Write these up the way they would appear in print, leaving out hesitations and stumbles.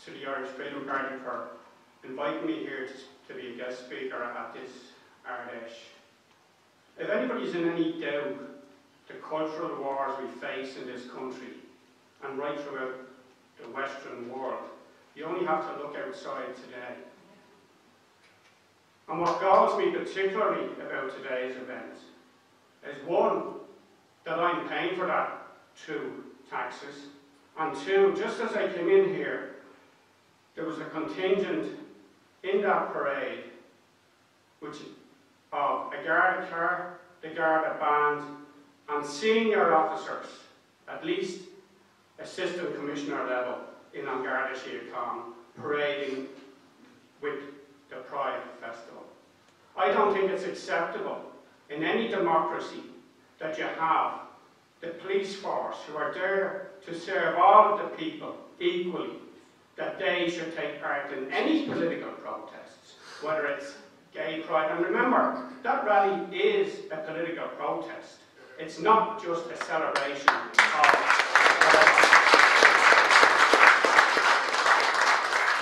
to the Irish Freedom Party for inviting me here to be a guest speaker at this Ardèche. If anybody's in any doubt the cultural wars we face in this country and right throughout the Western world, you only have to look outside today. And what galls me particularly about today's event is, one, that I'm paying for that through taxes, and two, just as I came in here, there was a contingent in that parade which of a Garda car, the Garda band, and senior officers, at least Assistant Commissioner level in An Garda Síochána, parading with the Pride Festival. I don't think it's acceptable in any democracy that you have the police force who are there to serve all of the people equally, that they should take part in any political protests, whether it's gay pride. And remember, that rally is a political protest. It's not just a celebration of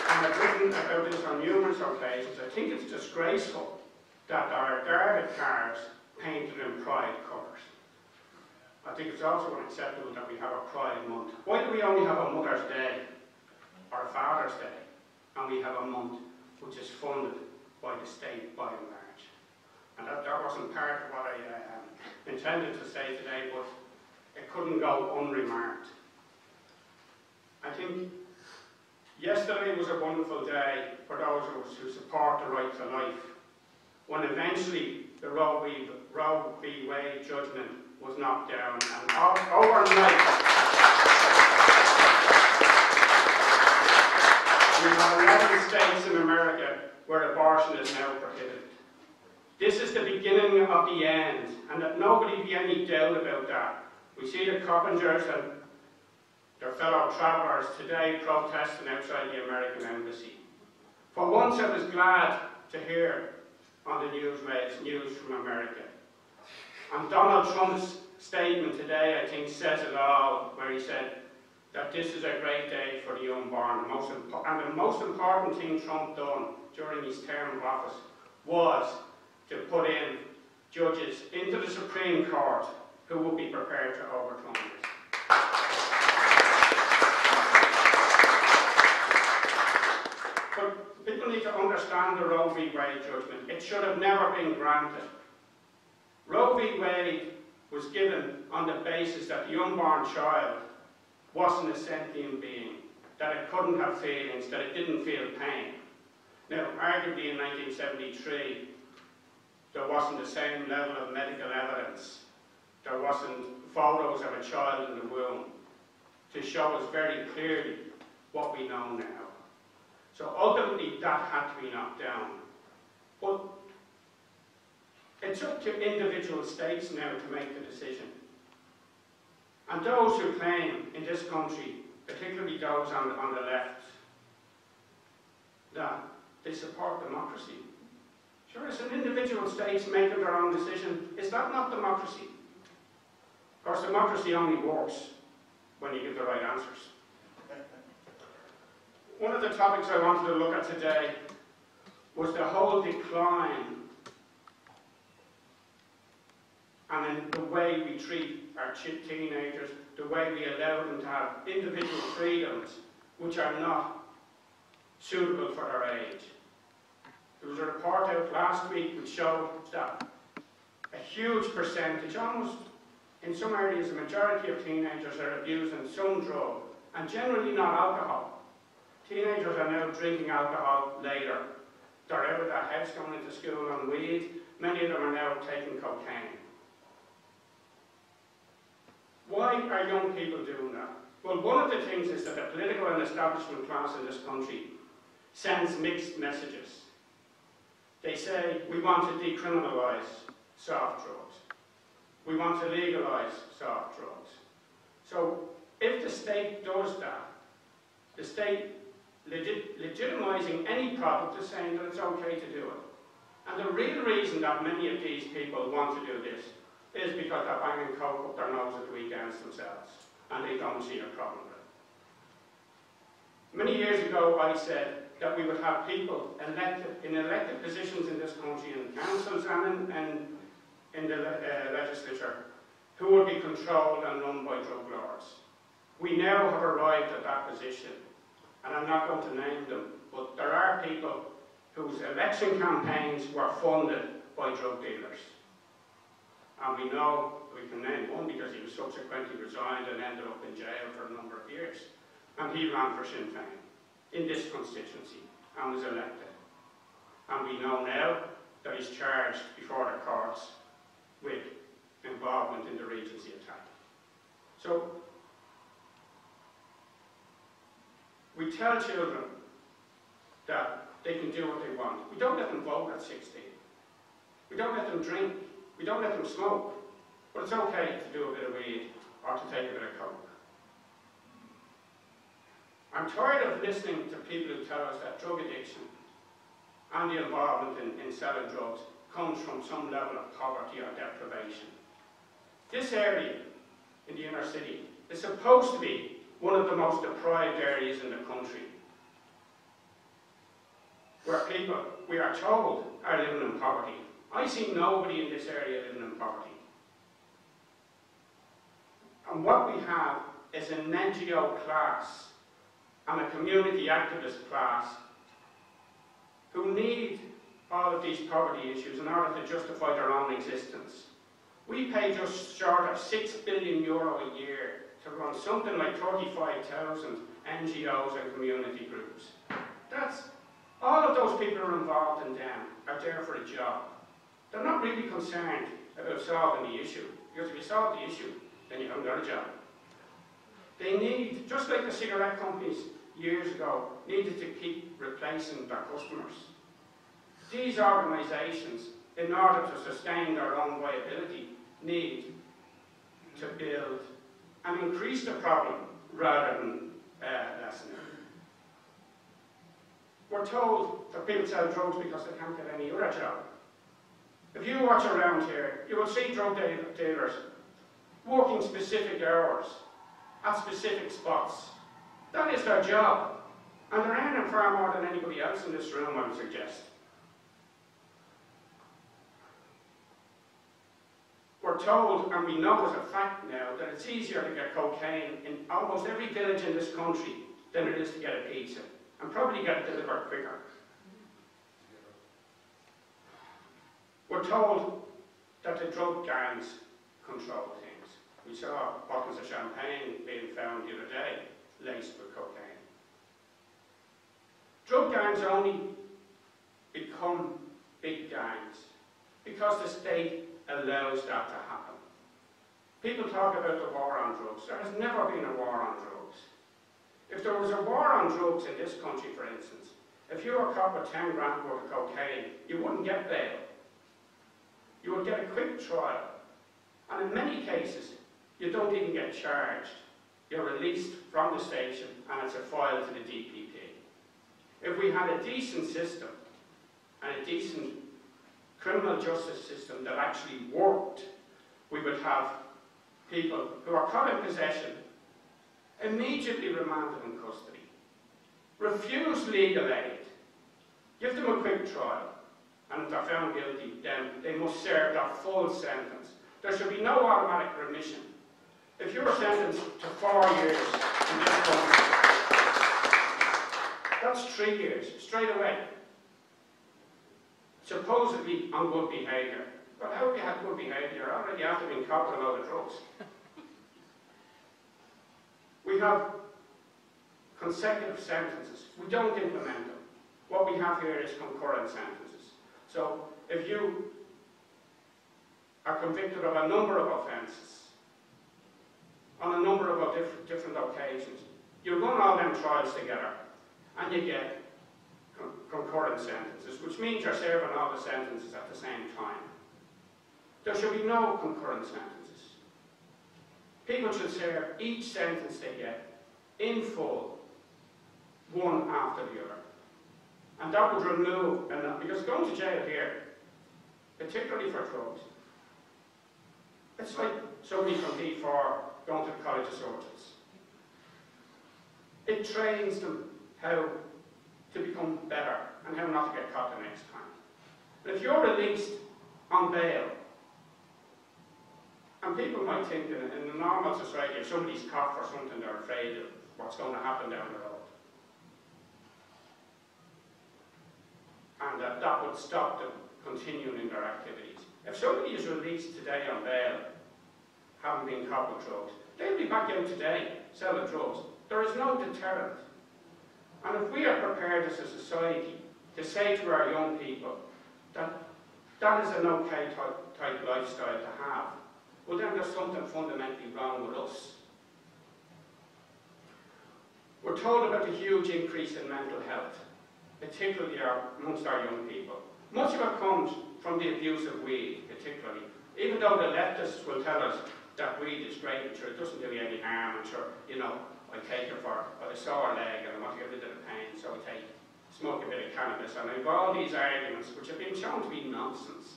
and I've written about this on numerous occasions. I think it's disgraceful that our Garda cars painted in pride colours. I think it's also unacceptable that we have a Pride Month. Why do we only have a Mother's Day or a Father's Day, and we have a month which is funded by the state by and large? And that wasn't part of what I intended to say today, but it couldn't go unremarked. I think yesterday was a wonderful day for those of us who support the right to life, when eventually the Roe v. Wade judgment was knocked down, and overnight we have 11 states in America where abortion is now prohibited. This is the beginning of the end, and that nobody be any doubt about that. We see the Coppingers and their fellow travellers today protesting outside the American embassy. For once I was glad to hear on the news from America. And Donald Trump's statement today, I think, says it all, where he said that this is a great day for the unborn. And the most important thing Trump done during his term of office was to put in judges into the Supreme Court who would be prepared to overturn this. But people need to understand the Roe v. Wade judgment. It should have never been granted. Roe v. Wade was given on the basis that the unborn child wasn't a sentient being, that it couldn't have feelings, that it didn't feel pain. Now, arguably in 1973, there wasn't the same level of medical evidence. There wasn't photos of a child in the womb to show us very clearly what we know now. So ultimately, that had to be knocked down. But it's up to individual states now to make the decision. And those who claim in this country, particularly those on the left, that they support democracy. Sure, it's an individual states making their own decision. Is that not democracy? Of course, democracy only works when you give the right answers. One of the topics I wanted to look at today was the whole decline and in the way we treat our teenagers, the way we allow them to have individual freedoms which are not suitable for their age. There was a report out last week which showed that a huge percentage, almost in some areas a majority of teenagers are abusing some drug, and generally not alcohol. Teenagers are now drinking alcohol later. They're out of their house going into school on weed. Many of them are now taking cocaine. Why are young people doing that? Well, one of the things is that the political and establishment class in this country sends mixed messages. They say, we want to decriminalise soft drugs. We want to legalise soft drugs. So if the state does that, the state legitimising any product is saying that it's okay to do it. And the real reason that many of these people want to do this is because they're banging coke up their nose at the weekends themselves, and they don't see a problem with Many years ago, I said that we would have people elected in elected positions in this country, in councils and in the legislature, who would be controlled and run by drug lords. We now have arrived at that position, and I'm not going to name them, but there are people whose election campaigns were funded by drug dealers. And we know, we can name one because he was subsequently resigned and ended up in jail for a number of years. And he ran for Sinn Féin in this constituency and was elected. And we know now that he's charged before the courts with involvement in the Regency attack. So, we tell children that they can do what they want. We don't let them vote at 16. We don't let them drink. We don't let them smoke. But it's okay to do a bit of weed or to take a bit of coke. I'm tired of listening to people who tell us that drug addiction and the involvement in selling drugs comes from some level of poverty or deprivation. This area in the inner city is supposed to be one of the most deprived areas in the country, where people, we are told, are living in poverty. I see nobody in this area living in poverty. And what we have is an NGO class and a community activist class who need all of these poverty issues in order to justify their own existence. We pay just short of €6 billion a year to run something like 35,000 NGOs and community groups. That's, all of those people who are involved in them are there for a job. They're not really concerned about solving the issue, because if you solve the issue, then you haven't got a job. They need, just like the cigarette companies years ago, needed to keep replacing their customers. These organisations, in order to sustain their own viability, need to build and increase the problem rather than lessen it. We're told that people sell drugs because they can't get any other job. If you watch around here, you will see drug dealers working specific hours at specific spots. That is their job. And they're earning far more than anybody else in this room, I would suggest. We're told, and we know as a fact now, that it's easier to get cocaine in almost every village in this country than it is to get a pizza, and probably get it delivered quicker. We're told that the drug gangs control things. We saw bottles of champagne being found the other day, laced with cocaine. Drug gangs only become big gangs because the state allows that to happen. People talk about the war on drugs. There has never been a war on drugs. If there was a war on drugs in this country, for instance, if you were caught with 10 grand worth of cocaine, you wouldn't get bail. You would get a quick trial. And in many cases, you don't even get charged. You're released from the station and it's a file to the DPP. If we had a decent system and a decent criminal justice system that actually worked, we would have people who are caught in possession immediately remanded in custody, refuse legal aid, give them a quick trial, and if they're found guilty, then they must serve their full sentence. There should be no automatic remission. If you're sentenced to 4 years in this country, that's 3 years, straight away. Supposedly on good behaviour. But how have you had good behaviour? You're already after being caught with a load of drugs. We have consecutive sentences. We don't implement them. What we have here is concurrent sentences. So if you are convicted of a number of offences on a number of different occasions, you run all them trials together and you get concurrent sentences, which means you're serving all the sentences at the same time. There should be no concurrent sentences. People should serve each sentence they get in full, one after the other. And that would remove, because going to jail here, particularly for drugs, it's like somebody from D4 going to the College of Surgeons. It trains them how to become better and how not to get caught the next time. But if you're released on bail, and people might think in a normal society, if somebody's caught for something, they're afraid of what's going to happen down the road. And that would stop them continuing in their activities. If somebody is released today on bail, having been caught with drugs, they'll be back out today selling drugs. There is no deterrent. And if we are prepared as a society to say to our young people that that is an okay type lifestyle to have, well then there's something fundamentally wrong with us. We're told about the huge increase in mental health, particularly amongst our young people. Much of it comes from the abuse of weed, particularly. Even though the leftists will tell us that weed is great and sure it doesn't do you any harm, and sure, you know, I take it for a sore leg and I want to get rid of the pain, so I smoke a bit of cannabis, and I have all these arguments which have been shown to be nonsense.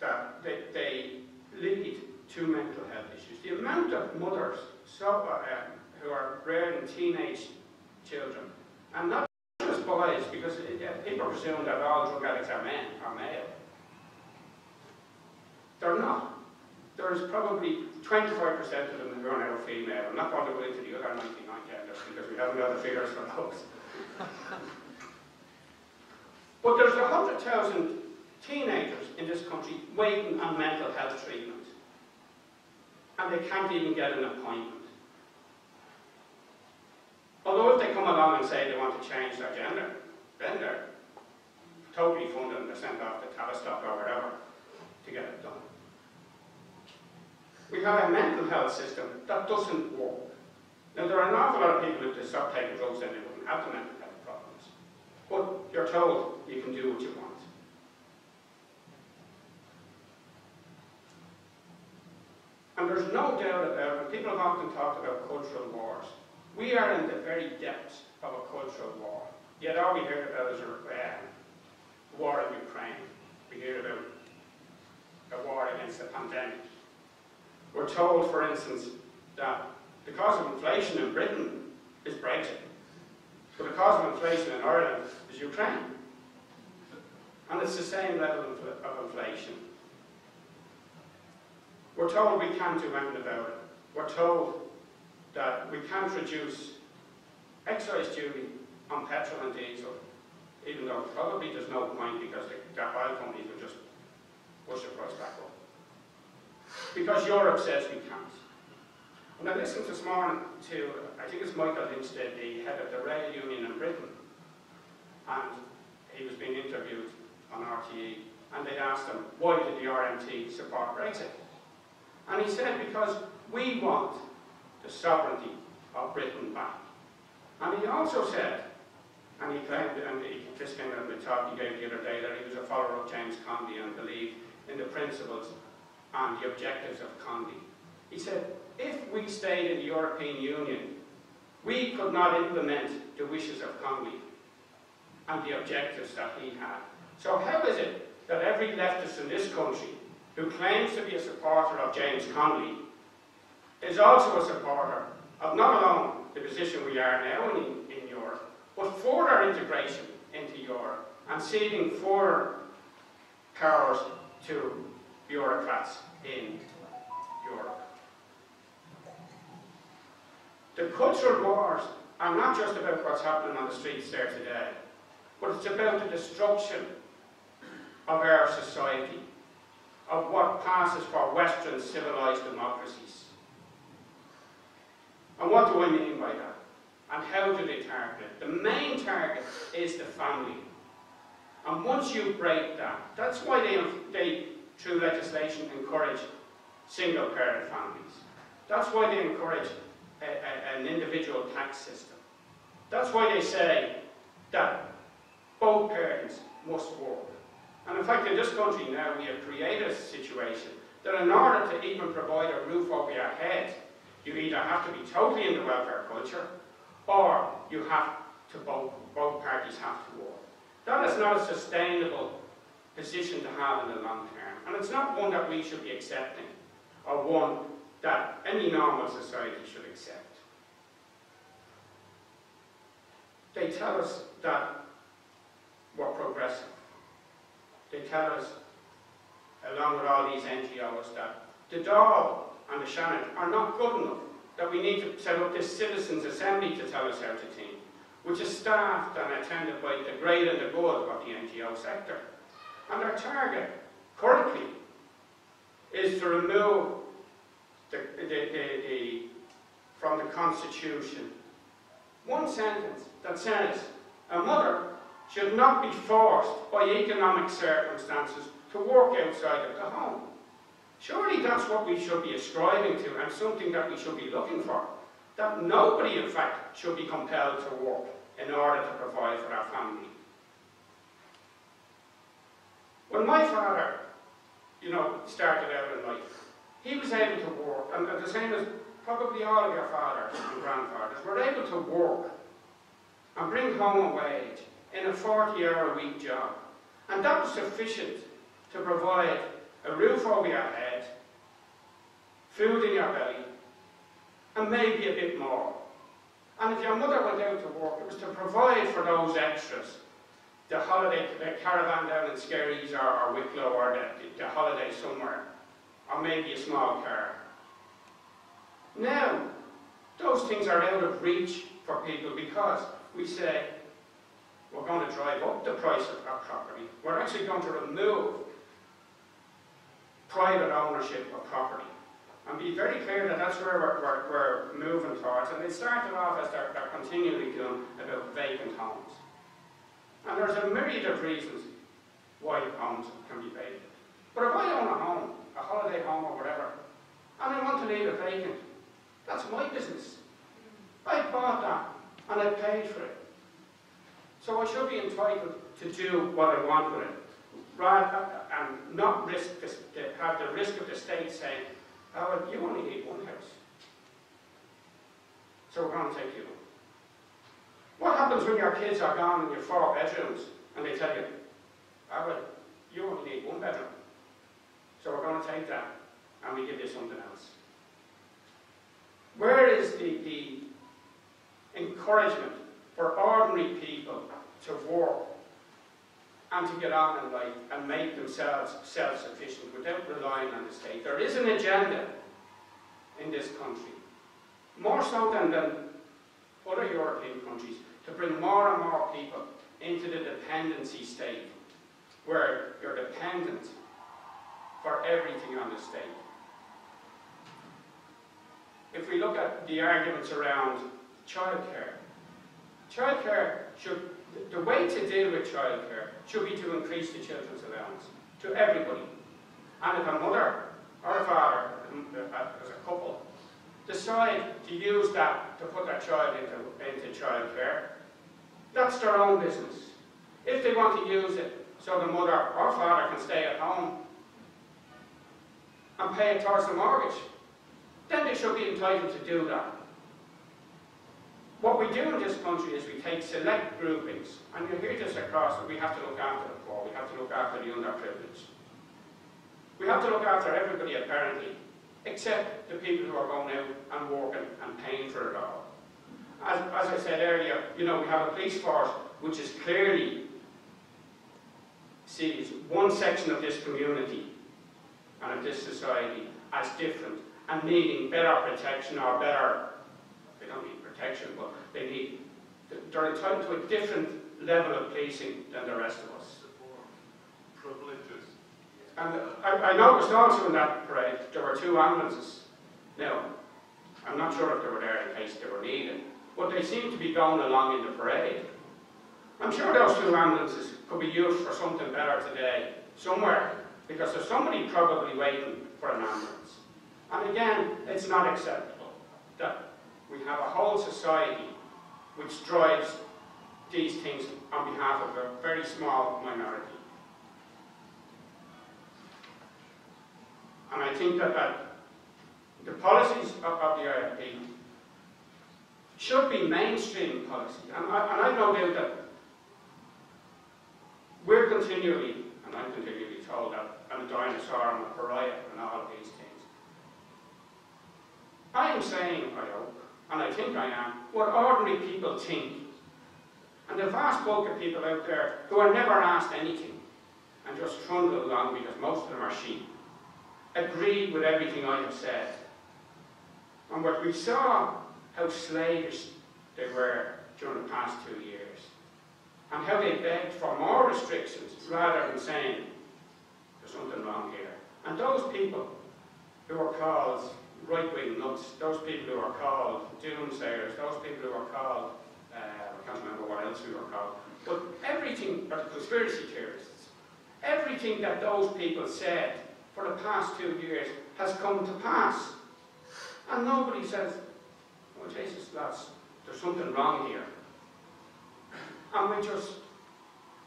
That they lead to mental health issues. The amount of mothers who are rearing teenage children, and not just boys, because people presume that all drug addicts are men or male. They're not. There's probably 25% of them who are now female. I'm not going to go into the other 99 genders because we haven't got the figures for those. But there's 100,000 teenagers in this country waiting on mental health treatment, and they can't even get an appointment. Although if they come along and say they want to change their gender, then they're totally funded and they're sent off to Tavistock or wherever to get it done. We have a mental health system that doesn't work. Now there are an awful lot of people who stop taking drugs then they wouldn't have the mental health problems. But you're told you can do what you want. And there's no doubt about it, people have often talked about cultural wars. We are in the very depths of a cultural war. Yet all we hear about is a war in Ukraine. We hear about a war against the pandemic. We're told, for instance, that the cause of inflation in Britain is Brexit, but the cause of inflation in Ireland is Ukraine. And it's the same level of inflation. We're told we can't do anything about it. We're told that we can't reduce excise duty on petrol and diesel, even though probably there's no point because the oil companies will just push the price back up. Because Europe says we can't. And I listened this morning to, I think it's Michael Linstead, the head of the rail union in Britain, and he was being interviewed on RTE, and they asked him, why did the RMT support Brexit? And he said, because we want the sovereignty of Britain back. And he also said, and he claimed, and this came out in the talk he gave the other day, that he was a follower of James Connolly and believed in the principles and the objectives of Connolly. He said, if we stayed in the European Union, we could not implement the wishes of Connolly and the objectives that he had. So how is it that every leftist in this country who claims to be a supporter of James Connolly is also a supporter of not alone the position we are now in Europe, but further integration into Europe and ceding further powers to bureaucrats in Europe? The cultural wars are not just about what's happening on the streets there today, but it's about the destruction of our society, of what passes for Western civilized democracies. And what do I mean by that? And how do they target it? The main target is the family. And once you break that, that's why they through legislation, encourage single-parent families. That's why they encourage an individual tax system. That's why they say that both parents must work. And in fact, in this country now, we have created a situation that in order to even provide a roof over your head, you either have to be totally in the welfare culture, or you have to, both parties have to work. That is not a sustainable position to have in the long term. And it's not one that we should be accepting, or one that any normal society should accept. they tell us that we're progressive. They tell us, along with all these NGOs, that the Dáil and the Shannon are not good enough, that we need to set up this citizens' assembly to tell us how to think, which is staffed and attended by the great and the good of the NGO sector. And our target, currently, is to remove from the Constitution one sentence that says a mother should not be forced by economic circumstances to work outside of the home. Surely that's what we should be ascribing to, and something that we should be looking for. That nobody, in fact, should be compelled to work in order to provide for their family. When my father, started out in life, he was able to work, and the same as probably all of your fathers and grandfathers, were able to work and bring home a wage in a 40-hour-a-week job. And that was sufficient to provide a roof over your head, food in your belly, and maybe a bit more. And if your mother went out to work, it was to provide for those extras. The holiday, the caravan down in Skerries or Wicklow, or the holiday somewhere, or maybe a small car. Now, those things are out of reach for people because we say, we're going to drive up the price of our property. We're actually going to remove private ownership of property. And be very clear that that's where we're moving towards. And they started off, as they're continually doing, about vacant homes. And there's a myriad of reasons why homes can be vacant. But if I own a home, a holiday home or whatever, and I want to leave it vacant, that's my business. I bought that, and I paid for it. So I should be entitled to do what I want with it, rather and not risk this, have the risk of the state saying, "Oh, well, you only need one house, so we're going to take you one." What happens when your kids are gone and you have 4 bedrooms, and they tell you, "Oh, well, you only need 1 bedroom, so we're going to take that, and we give you something else"? Where is the encouragement for ordinary people to work and to get on in life and make themselves self-sufficient without relying on the state? There is an agenda in this country, more so than other European countries, to bring more and more people into the dependency state, where you're dependent for everything on the state. If we look at the arguments around childcare, the way to deal with childcare should be to increase the children's allowance to everybody. And if a mother or a father, as a couple, decide to use that to put their child into childcare, that's their own business. If they want to use it so the mother or father can stay at home and pay it towards the mortgage, then they should be entitled to do that. What we do in this country is we take select groupings, and you hear this across, that we have to look after the poor, we have to look after the underprivileged. We have to look after everybody, apparently, except the people who are going out and working and paying for it all. As I said earlier, we have a police force which is clearly sees one section of this community and of this society as different and needing better protection, or better, they don't need protection, but they're entitled to a different level of policing than the rest of us. Privileges. And I noticed also in that parade there were 2 ambulances. Now, I'm not sure if they were there in case they were needed, but they seem to be going along in the parade. I'm sure those 2 ambulances could be used for something better today, somewhere, because there's somebody probably waiting for an ambulance. And again, it's not acceptable that we have a whole society which drives these things on behalf of a very small minority. And I think that the policies of the IFP should be mainstream policy. And I no doubt that we're continually, and I'm continually told that I'm a dinosaur, I'm a pariah, and all of these things. I am saying, I hope, and I think I am, what ordinary people think. And the vast bulk of people out there who are never asked anything and just trundle along because most of them are sheep, agreed with everything I have said. And what we saw how slavish they were during the past 2 years, and how they begged for more restrictions rather than saying, there's something wrong here. And those people who are called right-wing nuts, those people who are called doomsayers, those people who are called, I can't remember what else we were called, but everything, or conspiracy theorists, everything that those people said for the past 2 years has come to pass. And nobody says, oh Jesus lads, there's something wrong here. And we just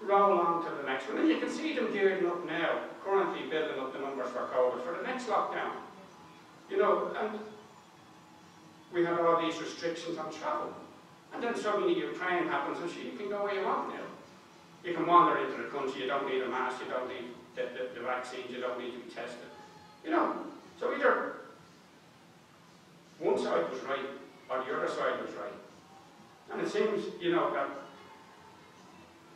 roll on to the next one. And you can see them gearing up now, currently building up the numbers for COVID for the next lockdown. You know, and we had all these restrictions on travel. And then suddenly Ukraine happens and you can go where you want now. You can wander into the country, you don't need a mask, you don't need the vaccines, you don't need to be tested. You know, so either one side was right or the other side was right. And it seems, you know, that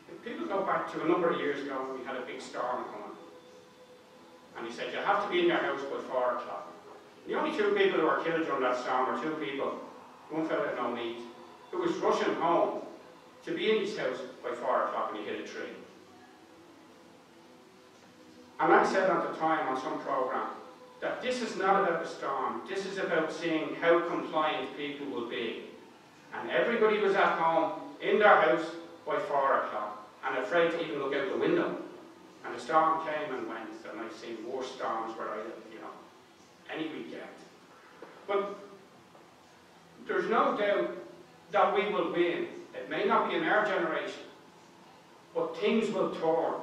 if people go back to a number of years ago when we had a big storm coming, and he said, you have to be in your house by 4 o'clock. The only 2 people who were killed during that storm were 2 people, one fellow had no meat, who was rushing home to be in his house by 4 o'clock and he hit a tree. And I said at the time on some programme that this is not about the storm, this is about seeing how compliant people will be. And everybody was at home, in their house, by 4 o'clock, and afraid to even look out the window. And the storm came and went, and I've seen worse storms where I live, you know, any weekend. But there's no doubt that we will win. It may not be in our generation, but things will turn.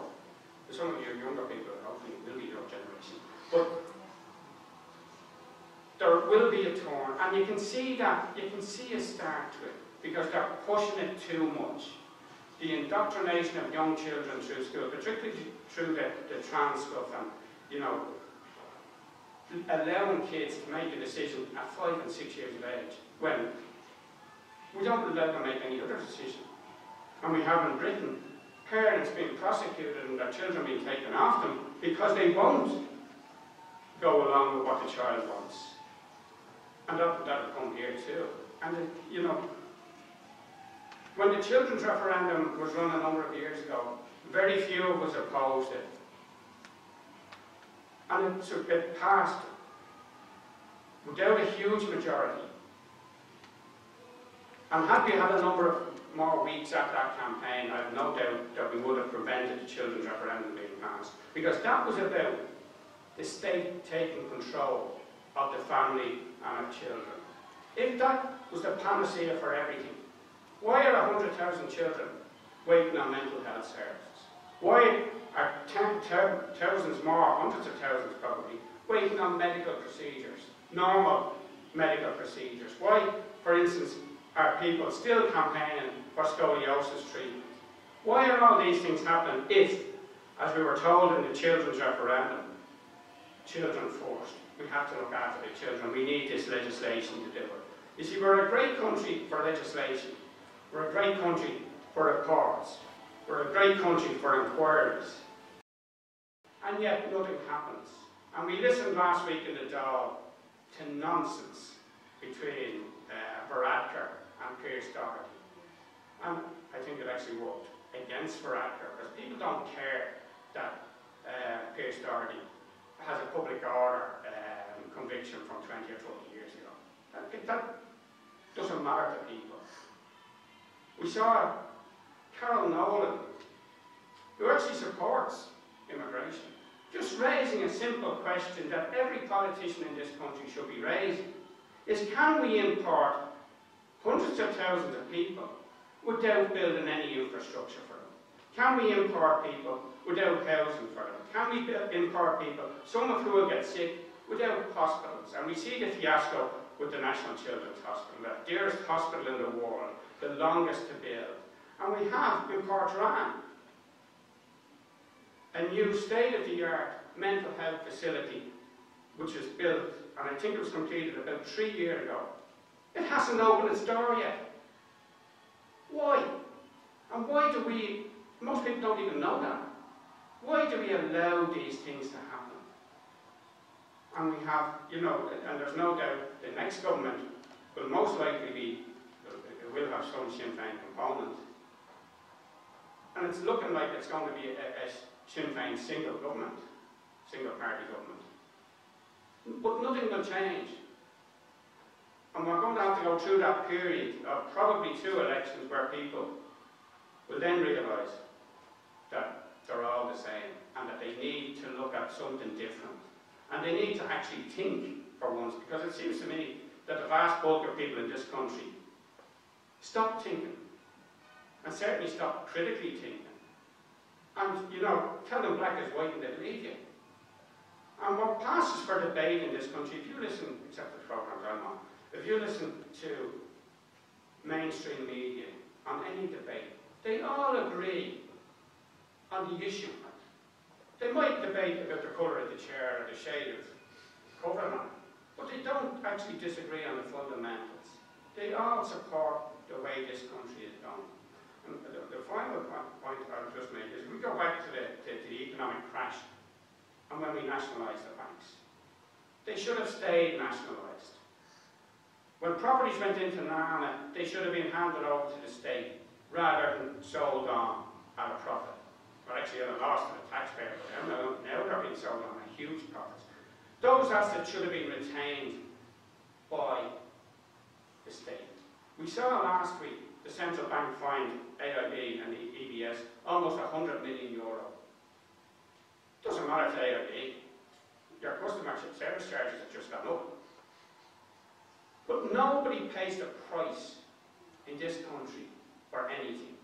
For some of you younger people, hopefully it will be your generation. But there will be a turn, and you can see that, you can see a start to it, because they're pushing it too much. The indoctrination of young children through school, particularly through the trans stuff, and, you know, allowing kids to make a decision at 5 and 6 years of age, when we don't let them make any other decision. And we have in Britain parents being prosecuted and their children being taken off them because they won't go along with what the child wants. And that'll come here too. And you know, when the children's referendum was run a number of years ago, very few of us opposed it. And it passed without a huge majority. And had we had a number of more weeks at that campaign, I have no doubt that we would have prevented the children's referendum being passed. Because that was about the state taking control of the family and of children. If that was the panacea for everything, why are 100,000 children waiting on mental health services? Why are thousands more, hundreds of thousands probably, waiting on medical procedures, normal medical procedures? Why, for instance, are people still campaigning for scoliosis treatment? Why are all these things happening if, as we were told in the children's referendum, children first? We have to look after the children. We need this legislation to do it. You see, we're a great country for legislation. We're a great country for reports. We're a great country for inquiries. And yet nothing happens. And we listened last week in the Dáil to nonsense between Varadkar and Pearse Doherty. And I think it actually worked against Varadkar, because people don't care that Pearse Doherty has a public order conviction from 20 or 30 years ago. That doesn't matter to people. We saw Carol Nolan, who actually supports immigration, just raising a simple question that every politician in this country should be raising, is can we import hundreds of thousands of people without building any infrastructure for them? Can we import people without housing for them? Can we import people, some of who will get sick, without hospitals? And we see the fiasco with the National Children's Hospital, the dearest hospital in the world, the longest to build. And we have in Portrane a new state-of-the-art mental health facility which was built, and I think it was completed about 3 years ago. It hasn't opened its door yet. Why? And why do we, most people don't even know that, why do we allow these things to happen? And we have, you know, and there's no doubt the next government will most likely be, it will have some Sinn Féin component. And it's looking like it's going to be a Sinn Féin single government, single party government. But nothing will change. And we're going to have to go through that period of probably 2 elections where people will then realise that they're all the same and that they need to look at something different. And they need to actually think for once, because it seems to me that the vast bulk of people in this country stop thinking, and certainly stop critically thinking. And, you know, tell them black is white and they believe you. And what passes for debate in this country, if you listen, except the programmes I'm on, if you listen to mainstream media on any debate, they all agree on the issue. They might debate about the colour of the chair or the shade of covering on it, but they don't actually disagree on the fundamentals. They all support the way this country is going. And the final point I'll just make is we go back to the economic crash and when we nationalised the banks. They should have stayed nationalised. When properties went into NANA, they should have been handed over to the state rather than sold on at a profit. Or actually at a loss to the taxpayer, but now they're being sold on at huge profits. Those assets should have been retained by the state. We saw last week the central bank fined AIB and the EBS almost €100 million. Doesn't matter to AIB, your customer service charges have just gone up. But nobody pays the price in this country for anything.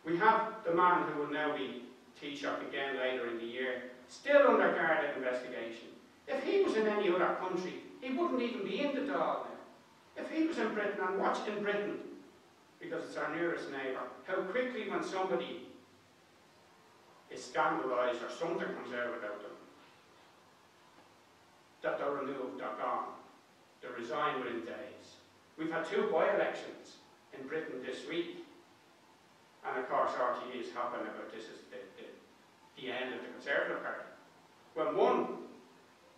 We have the man who will now be Taoiseach again later in the year, still under Garda investigation. If he was in any other country, he wouldn't even be in the Dáil now. If he was in Britain, and watch in Britain, because it's our nearest neighbour, how quickly when somebody is scandalised or something comes out about them, that they're removed, they're gone. They resign within days. We've had 2 by-elections in Britain this week. And of course RTE is hopping about this as the end of the Conservative Party. When one,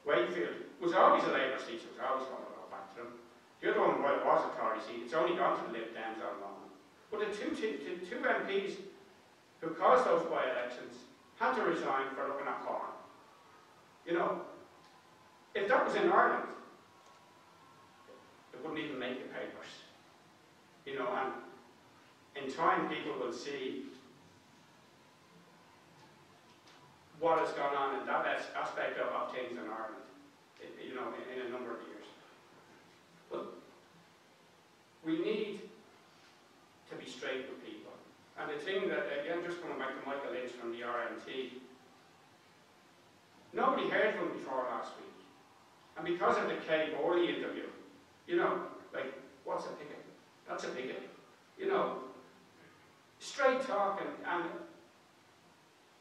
Wakefield, was always a Labour seat, so it was always going to go back to them. The other one, while it was a Tory seat, it's only gone to the Lib Dems on loan. But the two MPs who caused those by-elections had to resign for looking at porn. You know, if that was in Ireland, it wouldn't even make the papers. You know, and in time people will see what has gone on in that aspect of things in Ireland, you know, in a number of years. But we need to be straight with people. And the thing that, again, just coming back to Michael Lynch from the RMT, nobody heard from him before last week. And because of the Kay Borley interview, you know, like, what's a picket? That's a picket. You know, straight talking, and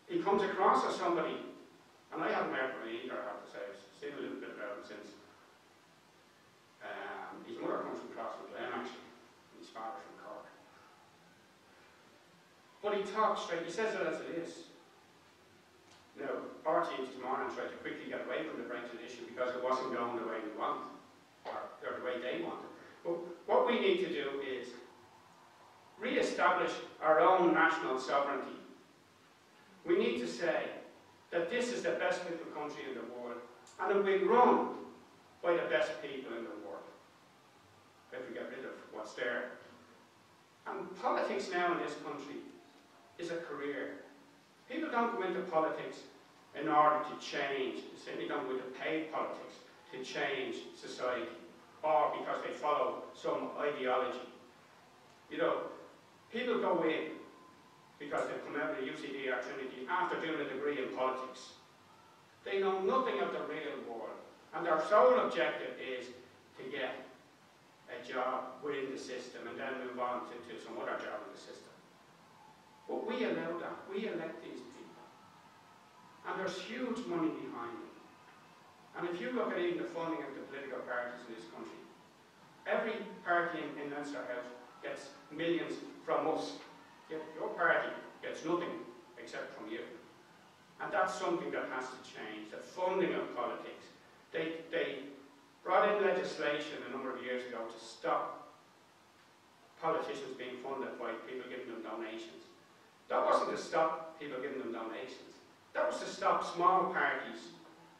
he comes across as somebody, and I haven't heard from him either, I have to say. I've seen a little bit about him since. His mother comes from Crossmaglen, actually, and his father from Cork. But he talks straight, he says it as it is. Now, RTE this morning tried to quickly get away from the Brexit issue because it wasn't going the way we want, or the way they wanted. But what we need to do is re-establish our own national sovereignty. We need to say that this is the best little country in the world, and it will be run by the best people in the world, if we get rid of what's there. And politics now in this country is a career. People don't go into politics in order to change, they certainly don't go into paid politics to change society, or because they follow some ideology. You know, people go in because they've come out of the UCD or Trinity after doing a degree in politics. They know nothing of the real world, and their sole objective is to get a job within the system and then move on to some other job in the system. But we allow that. We elect these people. And there's huge money behind it. And if you look at even the funding of the political parties in this country, every party in Leinster House gets millions from us yet your party gets nothing except from you. And that's something that has to change, the funding of politics. They brought in legislation a number of years ago to stop politicians being funded by people giving them donations. That wasn't to stop people giving them donations. That was to stop small parties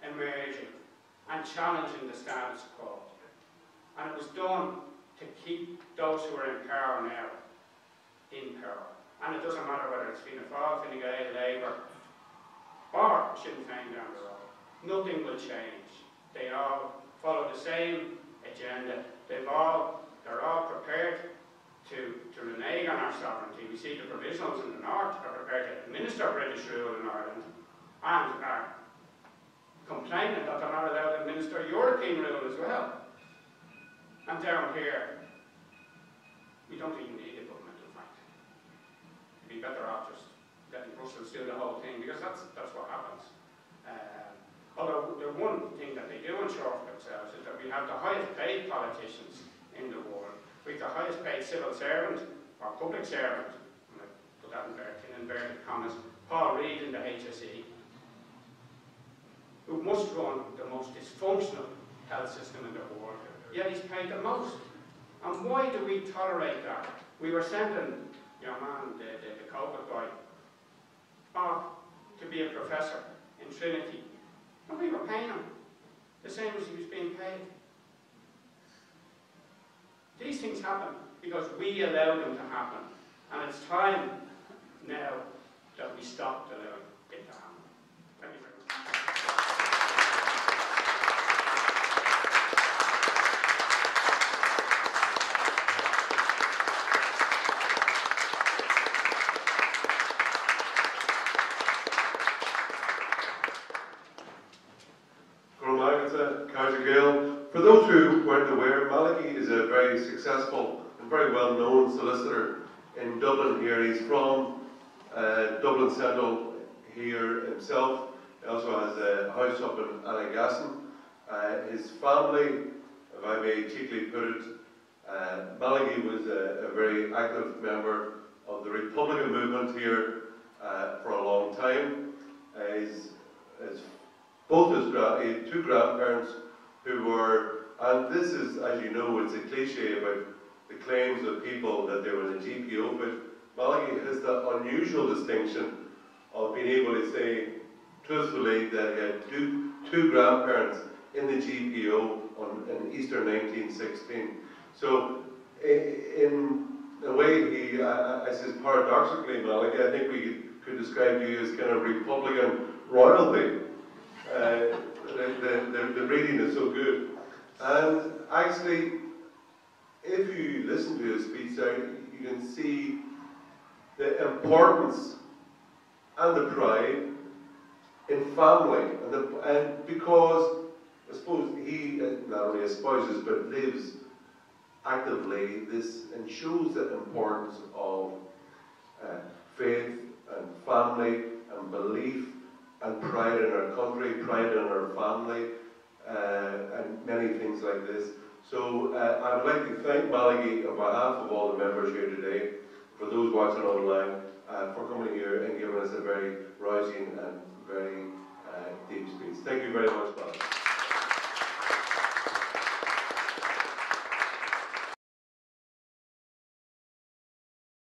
emerging and challenging the status quo. And it was done to keep those who are in power now in power. And it doesn't matter whether it's Fianna Fáil, Fine Gael, Labour, or Sinn Féin down the road. Nothing will change. They all follow the same agenda. They're all prepared to renege on our sovereignty. We see the provisionals in the north are prepared to administer British rule in Ireland and are complaining that they're not allowed to administer European rule as well. And down here, we don't even need a government, in fact. We'd be better off just letting Brussels do the whole thing, because that's what happens. Although the one thing that they do ensure for themselves is that we have the highest paid politicians in the world. We have the highest paid civil servant, or public servant, and I put that in inverted commas, Paul Reid in the HSE, who must run the most dysfunctional health system in the world, yet he's paid the most. And why do we tolerate that? We were sending your man, the COVID guy, off to be a professor in Trinity, and we were paying him the same as he was being paid. These things happen because we allow them to happen, and it's time now that we stop allowing it to happen. Thank you very much. For those who weren't aware, Malachy is a very successful and very well-known solicitor in Dublin here. He's from Dublin Central here himself. He also has a house up in Annagassan. His family, if I may cheekily put it, Malachy was a very active member of the Republican movement here for a long time. He had two grandparents who were, and this is, as you know, it's a cliche about the claims of people that they were in the GPO, but Malachy has the unusual distinction of being able to say truthfully that he had two grandparents in the GPO in Easter 1916. So in a way, he, I says paradoxically, Malachy, I think we could describe you as kind of Republican royalty. The breeding is so good. And actually, if you listen to his speech there, you can see the importance and the pride in family. And because, I suppose, he not only espouses but lives actively this and shows the importance of faith and family and belief and pride in our country, pride in our family, and many things like this. So I would like to thank Malachy on behalf of all the members here today, for those watching online, for coming here and giving us a very rousing and very deep speech. Thank you very much, Malachy.